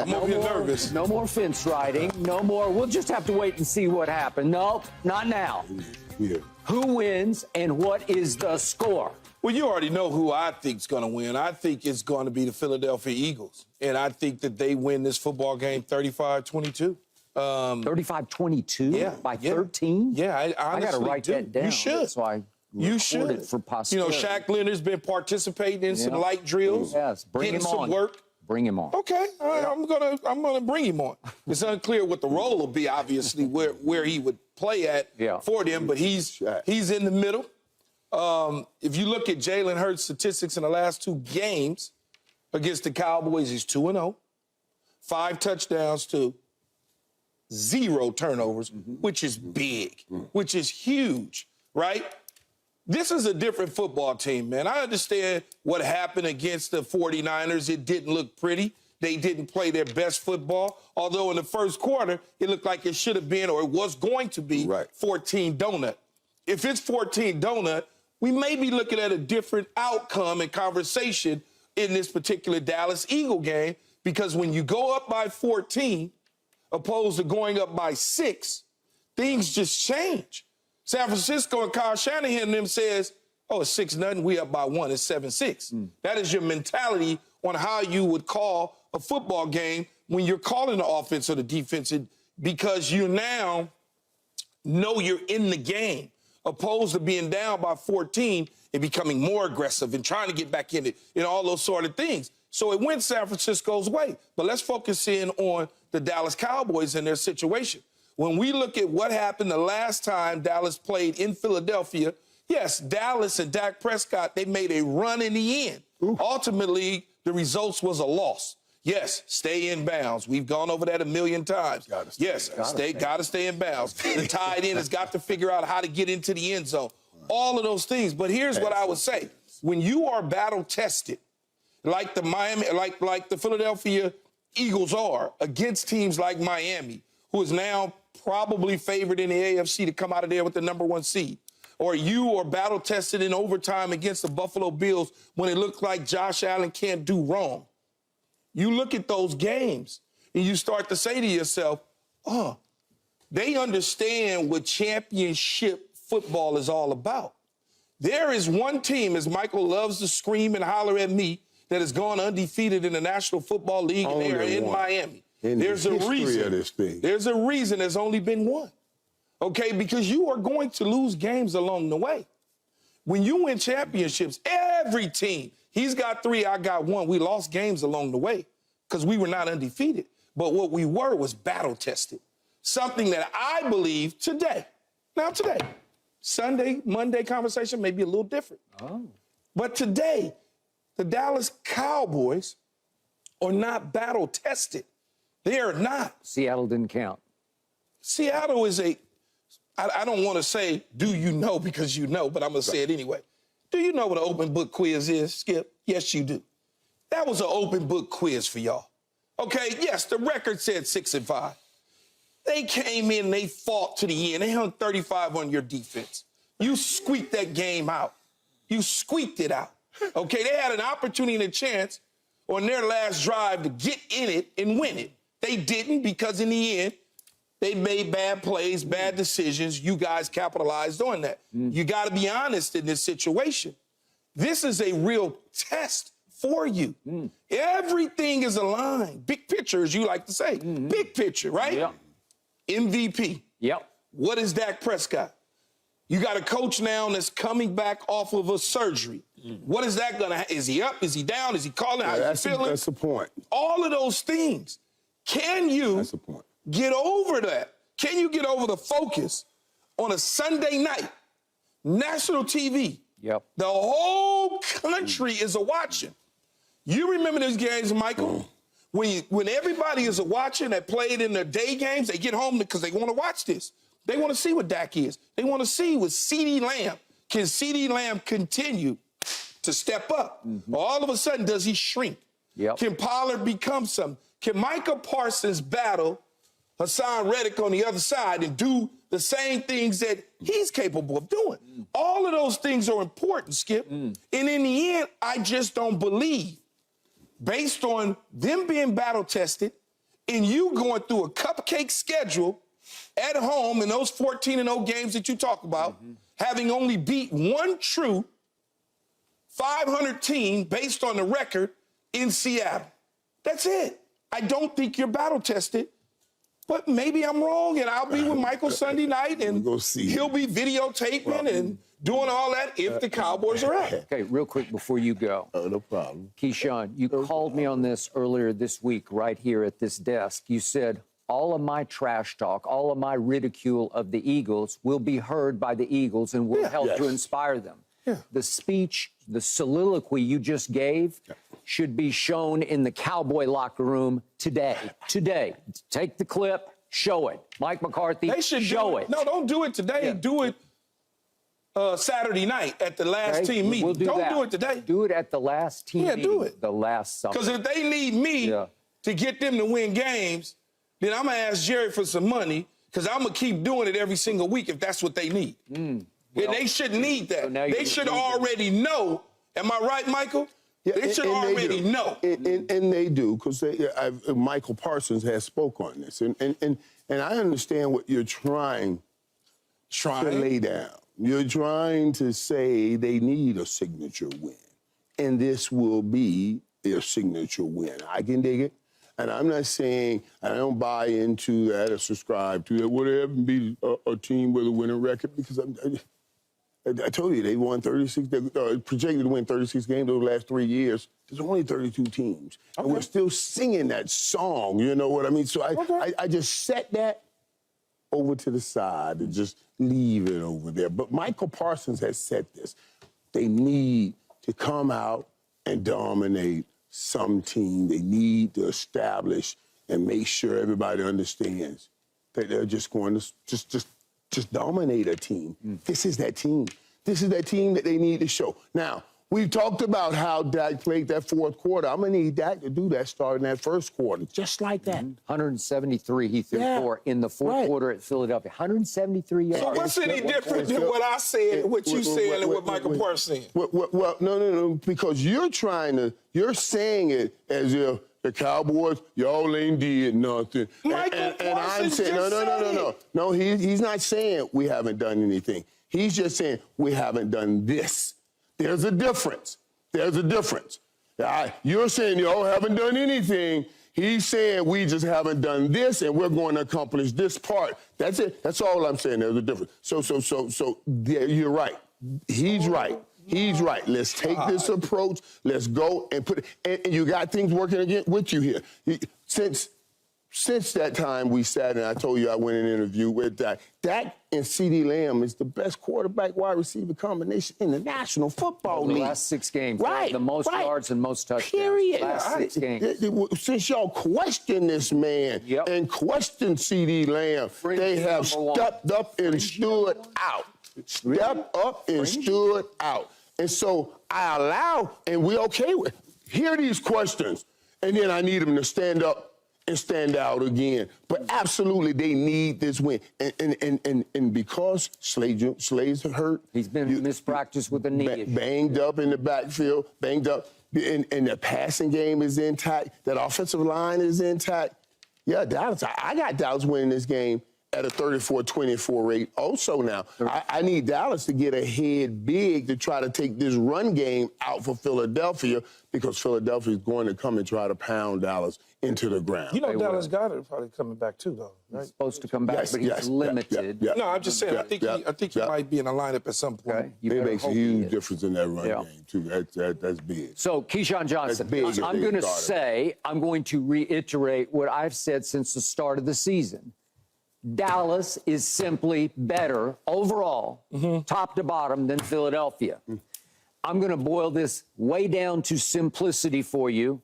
I'm over here nervous. No more fence riding. No more. We'll just have to wait and see what happened. No, not now. Yeah. Who wins and what is the score? Well, you already know who I think's going to win. I think it's going to be the Philadelphia Eagles. And I think that they win this football game 35-22. 35-22 yeah, by 13? Yeah, I got to write that down. You should. That's why you should. It for posterity. You know, Shaq Leonard's been participating in some light drills. Yes, bring him on. Some work. Bring him on. Okay, I'm gonna bring him on. It's unclear what the role will be, obviously, where he would play at for them, but he's in the middle. If you look at Jalen Hurts' statistics in the last 2 games against the Cowboys, he's 2-0, 5 touchdowns to 0 turnovers, which is big, which is huge, right? This is a different football team, man. I understand what happened against the 49ers. It didn't look pretty. They didn't play their best football, although in the first quarter, it looked like it should have been or it was going to be 14 donut. If it's 14 donut, we may be looking at a different outcome and conversation in this particular Dallas Eagle game, because when you go up by 14, opposed to going up by 6, things just change. San Francisco and Kyle Shanahan and them says, oh, it's 6-0, we up by 1, it's 7-6. That is your mentality on how you would call a football game when you're calling the offense or the defense, because you now know you're in the game, opposed to being down by 14 and becoming more aggressive and trying to get back in it and all those sort of things. So it went San Francisco's way. But let's focus in on the Dallas Cowboys and their situation. When we look at what happened the last time Dallas played in Philadelphia, yes, Dallas and Dak Prescott, they made a run in the end. Ultimately, the results was a loss. Yes, stay in bounds. We've gone over that a million times. Gotta stay in bounds. The tight end has got to figure out how to get into the end zone. All of those things. But here's what I would say. When you are battle-tested, like the like the Philadelphia Eagles are against teams like Miami, who is now probably favored in the AFC to come out of there with the #1 seed, or you are battle-tested in overtime against the Buffalo Bills when it looks like Josh Allen can't do wrong. You look at those games and you start to say to yourself, oh, they understand what championship football is all about. There is one team, as Michael loves to scream and holler at me, that has gone undefeated in the National Football League, and they are in Miami. There's a reason. There's a reason there's only been one. Okay, because you are going to lose games along the way. When you win championships, every team, he's got 3, I got 1. We lost games along the way because we were not undefeated. But what we were was battle-tested. Something that I believe today, Sunday, Monday conversation may be a little different. But today, the Dallas Cowboys are not battle-tested. They are not. Seattle didn't count. Seattle is I don't want to say, do you know, because you know, but I'm going to say it anyway. Do you know what an open book quiz is, Skip? Yes, you do. That was an open book quiz for y'all. Okay, yes, the record said 6-5. They came in and they fought to the end. They hung 35 on your defense. You squeaked that game out. You squeaked it out. Okay, they had an opportunity and a chance on their last drive to get in it and win it. They didn't, because in the end, they made bad plays, bad decisions. You guys capitalized on that. You got to be honest in this situation. This is a real test for you. Everything is aligned. Big picture, as you like to say. Big picture, right? Yep. MVP. Yep. What is Dak Prescott? You got a coach now that's coming back off of a surgery. What is that going to... Is he up? Is he down? Is he calling? How is he feeling? That's the point. All of those things. Can you get over that? Can you get over the focus on a Sunday night, national TV? Yep. The whole country is a-watching. You remember those games, Michael? When everybody is a-watching that played in their day games, they get home because they want to watch this. They want to see what Dak is. They want to see with CeeDee Lamb. Can CeeDee Lamb continue to step up? Or all of a sudden, does he shrink? Yep. Can Pollard become something? Can Micah Parsons battle Hassan Reddick on the other side and do the same things that he's capable of doing? All of those things are important, Skip. And in the end, I just don't believe, based on them being battle-tested and you going through a cupcake schedule at home in those 14-0 games that you talk about, having only beat one true 500 team based on the record in Seattle. That's it. I don't think you're battle tested, but maybe I'm wrong, and I'll be with Michael Sunday night, and he'll be videotaping and doing all that if the Cowboys are out. Okay, real quick before you go. No problem. Keyshawn, you called me on this earlier this week right here at this desk. You said, all of my trash talk, all of my ridicule of the Eagles will be heard by the Eagles and will help to inspire them. The speech, the soliloquy you just gave should be shown in the Cowboy locker room today. Today. Take the clip, show it. Mike McCarthy, They should show it. No, don't do it today. Do it Saturday night at the last team meeting. We'll Don't do it today. Do it at the last team meeting. do it. The last summer. Because if they need me to get them to win games, then I'm going to ask Jerry for some money because I'm going to keep doing it every single week if that's what they need. Well, and they shouldn't need that. So they should already know. Am I right, Michael? Yeah, they should already know. And they do, because Michael Parsons has spoke on this. And I understand what you're trying to lay down. You're trying to say they need a signature win. And this will be their signature win. I can dig it. And I'm not saying I don't buy into that or subscribe to that. Whatever, be a team with a winning record, because I told you they won 36. They projected to win 36 games over the last 3 years. There's only 32 teams, and we're still singing that song. You know what I mean? So I just set that over to the side and just leave it over there. But Michael Parsons has said this: they need to come out and dominate some team. They need to establish and make sure everybody understands that they're just going to just dominate a team. This is that team. This is that team that they need to show. Now, we've talked about how Dak played that fourth quarter. I'm going to need Dak to do that starting that first quarter, just like that. 173 he threw for in the fourth quarter at Philadelphia. 173 yards. So what's any different than what I said, what you said, and what Michael Parsons said? Well, no, because you're saying it as if the Cowboys, y'all ain't did nothing. Michael Parsons I'm saying, no, he's not saying we haven't done anything. He's just saying we haven't done this. There's a difference. There's a difference. You're saying y'all haven't done anything. He's saying we just haven't done this, and we're going to accomplish this part. That's it. That's all I'm saying. There's a difference. So you're right. He's right. He's right. Let's take this approach. Let's go and put it. And you got things working again with you here. Since that time we sat and I told you I went in an interview with Dak. Dak and CeeDee Lamb is the best quarterback wide receiver combination in the National Football League. The last 6 games. Right. The most yards and most touchdowns. Period. Last 6 games. Since y'all question this man and question CeeDee Lamb, they have stepped up and stood out. Stepped up and stood out. And so I allow, and we're okay with, hear these questions, and then I need them to stand up and stand out again. But absolutely, they need this win. And because Slade's hurt. He's been mispracticed with a knee issue. Banged up in the backfield, banged up, and the passing game is intact. That offensive line is intact. Yeah, Dallas, I got Dallas winning this game at a 34-24 rate. Also now, I need Dallas to get ahead big to try to take this run game out for Philadelphia, because Philadelphia is going to come and try to pound Dallas into the ground. You know, Dallas Goedert probably coming back too, though, right? He's supposed to come back, but he's limited. No, I'm just saying, I think he might be in a lineup at some point. Okay. It makes a huge difference in that run game, too. That's big. So, Keyshawn Johnson, I'm going to reiterate what I've said since the start of the season. Dallas is simply better overall, top to bottom, than Philadelphia. I'm going to boil this way down to simplicity for you.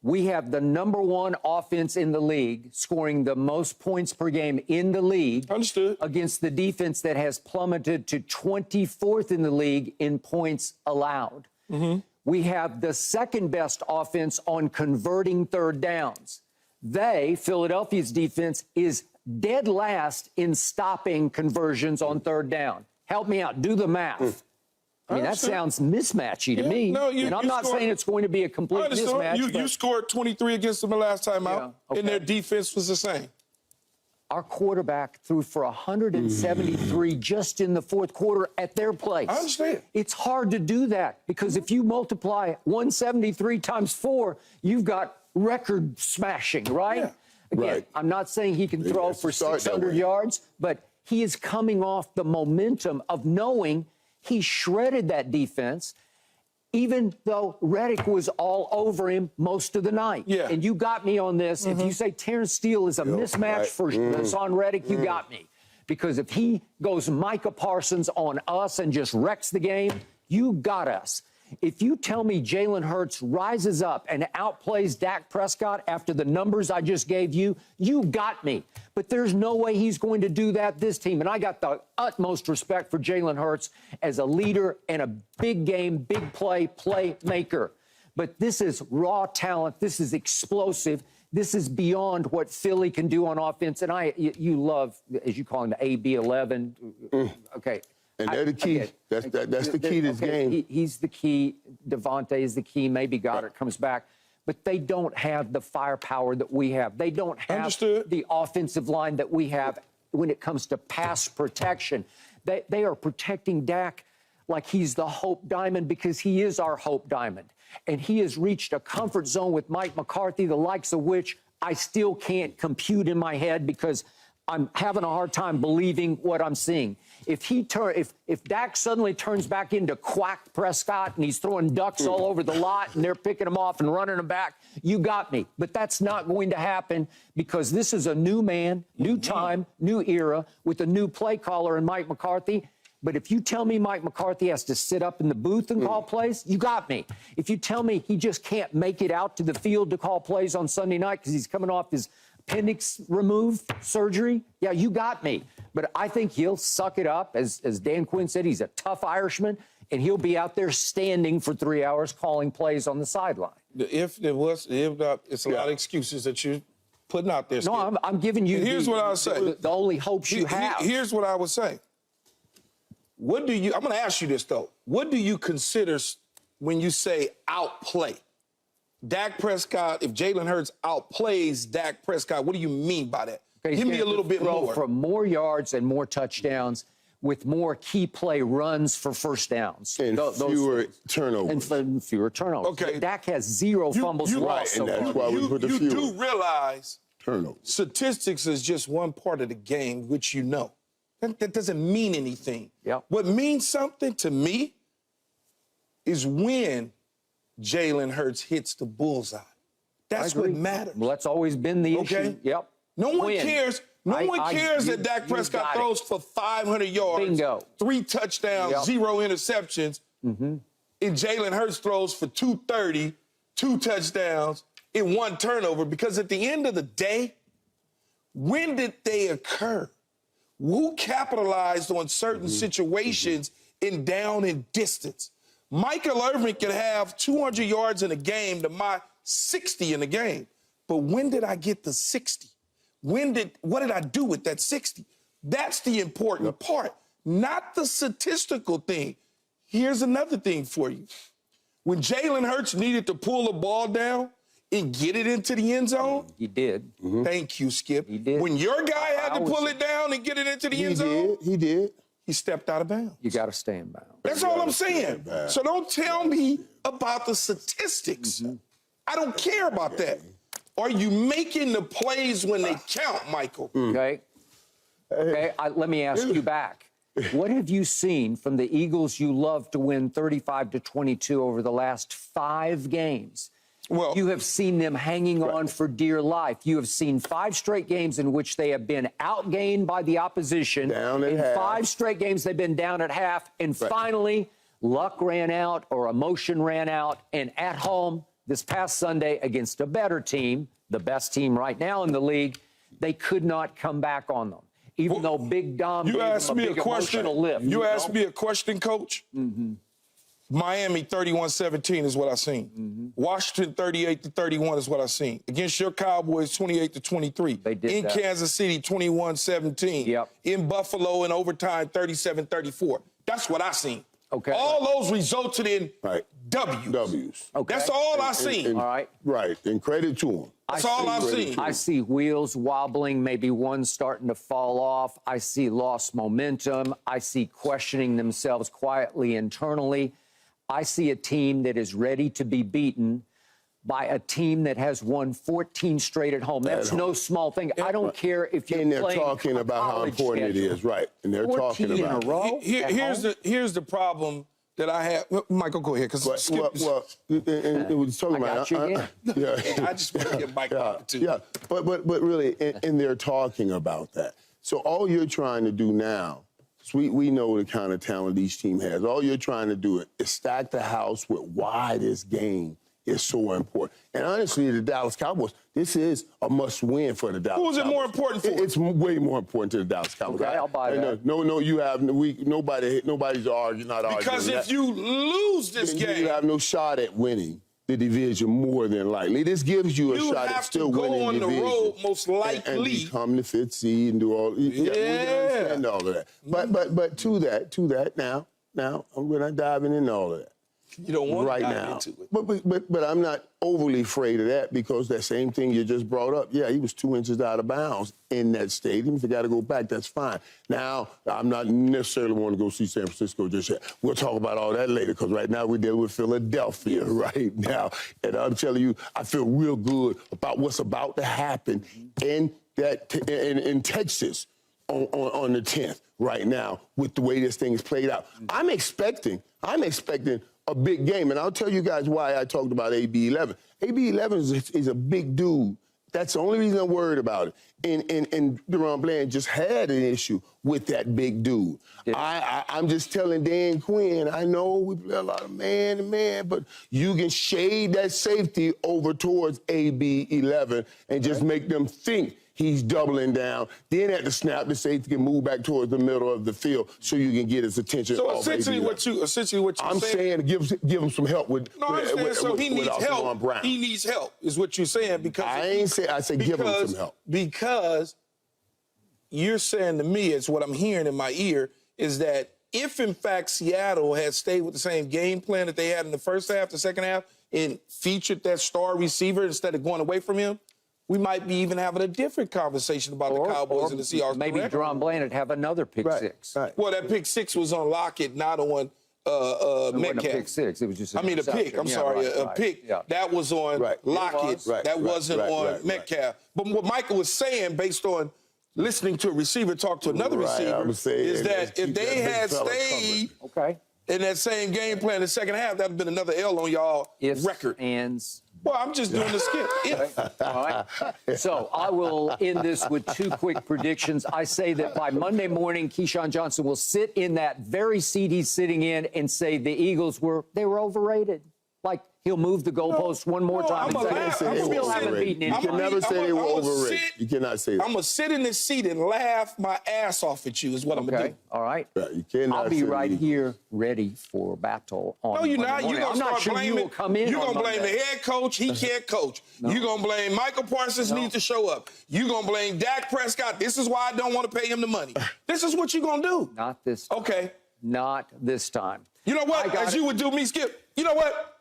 We have the #1 offense in the league, scoring the most points per game in the league. Understood. Against the defense that has plummeted to 24th in the league in points allowed. We have the second best offense on converting third downs. Philadelphia's defense, is dead last in stopping conversions on third down. Help me out. Do the math. I mean, that sounds mismatchy to me. No, and I'm not saying it's going to be a complete mismatch. You scored 23 against them the last time out, and their defense was the same. Our quarterback threw for 173 just in the fourth quarter at their place. I understand. It's hard to do that because if you multiply 173 times 4, you've got record smashing, right? Yeah. Again, I'm not saying he can throw for 600 yards, but he is coming off the momentum of knowing he shredded that defense, even though Reddick was all over him most of the night. Yeah. And you got me on this. If you say Terrence Steele is a mismatch for Hassan Reddick, you got me. Because if he goes Micah Parsons on us and just wrecks the game, you got us. If you tell me Jalen Hurts rises up and outplays Dak Prescott after the numbers I just gave you, you got me. But there's no way he's going to do that this team. And I got the utmost respect for Jalen Hurts as a leader and a big game, big playmaker. But this is raw talent. This is explosive. This is beyond what Philly can do on offense. And you love, as you call him, the AB11. Okay. And they're the key. That's the key to this game. He's the key. Devontae is the key. Maybe Goddard comes back. But they don't have the firepower that we have. They don't have the offensive line that we have when it comes to pass protection. They are protecting Dak like he's the Hope Diamond because he is our Hope Diamond. And he has reached a comfort zone with Mike McCarthy, the likes of which I still can't compute in my head because I'm having a hard time believing what I'm seeing. If Dak suddenly turns back into Quack Prescott and he's throwing ducks all over the lot and they're picking him off and running him back, you got me. But that's not going to happen because this is a new man, new time, new era with a new play caller in Mike McCarthy. But if you tell me Mike McCarthy has to sit up in the booth and call plays, you got me. If you tell me he just can't make it out to the field to call plays on Sunday night because he's coming off his appendix removed surgery, yeah, you got me. But I think he'll suck it up. As Dan Quinn said, he's a tough Irishman, and he'll be out there standing for 3 hours calling plays on the sideline. It's a lot of excuses that you're putting out there. No, I'm giving you here's what I would say. The only hopes you have. Here's what I would say. I'm going to ask you this, though. What do you consider when you say outplay? Dak Prescott, if Jalen Hurts outplays Dak Prescott, what do you mean by that? Okay, give me a little bit more. For more yards and more touchdowns with more key play runs for first downs. And fewer turnovers. And fewer turnovers. Okay. Dak has 0 fumbles lost. And that's why we put the fewer. You do realize turnovers. Statistics is just one part of the game, which you know. That doesn't mean anything. Yep. What means something to me is when Jalen Hurts hits the bullseye. That's what matters. Well, that's always been the issue. Yep. No one cares. No one cares that Dak Prescott throws for 500 yards, Bingo. 3 touchdowns, 0 interceptions, and Jalen Hurts throws for 230, 2 touchdowns, and 1 turnover. Because at the end of the day, when did they occur? Who capitalized on certain situations in down and distance? Michael Irvin could have 200 yards in a game to my 60 in a game. But when did I get the 60? What did I do with that 60? That's the important part, not the statistical thing. Here's another thing for you. When Jalen Hurts needed to pull the ball down and get it into the end zone. He did. Thank you, Skip. He did. When your guy had to pull it down and get it into the end zone. He did. He stepped out of bounds. You got to stay in bounds. That's all I'm saying. So don't tell me about the statistics. I don't care about that. Are you making the plays when they count, Michael? Okay. Let me ask you back. What have you seen from the Eagles you love to win 35-22 over the last 5 games? Well, you have seen them hanging on for dear life. You have seen 5 straight games in which they have been outgained by the opposition. Down at in half. 5 straight games, they've been down at half. And finally, luck ran out or emotion ran out. And at home this past Sunday against a better team, the best team right now in the league, they could not come back on them. Even though Big Dom gave them a big emotional lift. You asked me a question, Coach? Miami 31-17 is what I seen. Washington 38-31 is what I seen. Against your Cowboys 28-23. They did in that. Kansas City 21-17. Yep. In Buffalo in overtime 37-34. That's what I seen. Okay. All those resulted in W's. W's. Okay. That's all I see. All right. Right, and credit to them. That's all I've seen. I see wheels wobbling, maybe one starting to fall off. I see lost momentum. I see questioning themselves quietly internally. I see a team that is ready to be beaten by a team that has won 14 straight at home. That's no small thing. I don't care if you're And they're playing talking about how important it is, right? And they're talking about in a row. Here's the problem that I have. Michael, go ahead. It was talking about. I just want to get Mike out too. Yeah, but really, and they're talking about that. So all you're trying to do now, we know the kind of talent each team has. All you're trying to do is stack the house with why this game is so important. And honestly, the Dallas Cowboys, this is a must-win for the Dallas Cowboys. Who is it more important for? It's way more important to the Dallas Cowboys. Okay, I'll buy that. No, you have nobody's arguing, not arguing. Because if you lose this game, you have no shot at winning the division more than likely. This gives you a shot at still winning the division. You have to go on the road most likely. And become the fifth seed and do all. Yeah, we can understand all of that. But to that, now we're not diving into all of that. You don't want right to now. dive into it. But I'm not overly afraid of that because that same thing you just brought up, yeah, he was 2 inches out of bounds in that stadium. If you got to go back, that's fine. Now, I'm not necessarily want to go see San Francisco just yet. We'll talk about all that later because right now we're dealing with Philadelphia right now. And I'm telling you, I feel real good about what's about to happen in Texas on the 10th right now with the way this thing is played out. I'm expecting a big game, and I'll tell you guys why I talked about AB11. AB11 is a big dude. That's the only reason I'm worried about it. And Deron Bland just had an issue with that big dude. Yeah. I'm just telling Dan Quinn, I know we play a lot of man-to-man, but you can shade that safety over towards AB11 and just make them think he's doubling down. Then at the snap, the safety can move back towards the middle of the field so you can get his attention. So essentially what you're saying, give him some help with. No, I understand. So he needs help. He needs help, is what you're saying. Because I said give him some help. Because you're saying to me, it's what I'm hearing in my ear, is that if in fact Seattle had stayed with the same game plan that they had in the first half, the second half, and featured that star receiver instead of going away from him, we might be even having a different conversation about the Cowboys and the Seahawks. Maybe Deron Bland would have another pick six. Right. Well, that pick six was on Lockett, not on Metcalf. It wasn't a pick six. It was just a pick. I'm sorry, a pick. Yeah. That was on Lockett. That wasn't on Metcalf. But what Michael was saying, based on listening to a receiver talk to another receiver, is that if they had stayed in that same game plan in the second half, that would have been another L on y'all record. Well, I'm just doing the skip. All right. So I will end this with two quick predictions. I say that by Monday morning, Keyshawn Johnson will sit in that very seat he's sitting in and say the Eagles were overrated. Like, he'll move the goalpost one more time and say, still haven't beaten anyone. You can never say they were overrated. You cannot say that. I'm going to sit in this seat and laugh my ass off at you is what I'm going to do. All right. You cannot I'll be right here ready for battle on No, you're not. You're going to start blaming. You will come in. You're going to blame the head coach. He can't coach. No. You're going to blame Michael Parsons needs to show up. You're going to blame Dak Prescott. This is why I don't want to pay him the money. This is what you're going to do. Not this time. Okay. Not this time. You know what? As you would do me, Skip, you know what?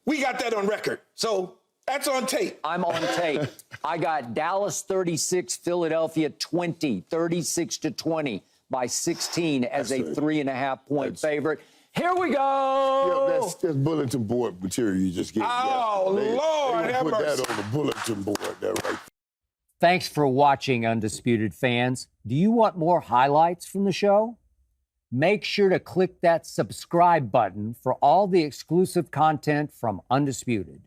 We got that on record. So that's on tape. I'm on tape. I got Dallas 36, Philadelphia 20, 36-20 by 16 as a 3.5-point favorite. Here we go. Yeah, that's bulletin board material you just gave. Oh, Lord have mercy. Put that on the bulletin board there, right? Thanks for watching, Undisputed fans. Do you want more highlights from the show? Make sure to click that subscribe button for all the exclusive content from Undisputed.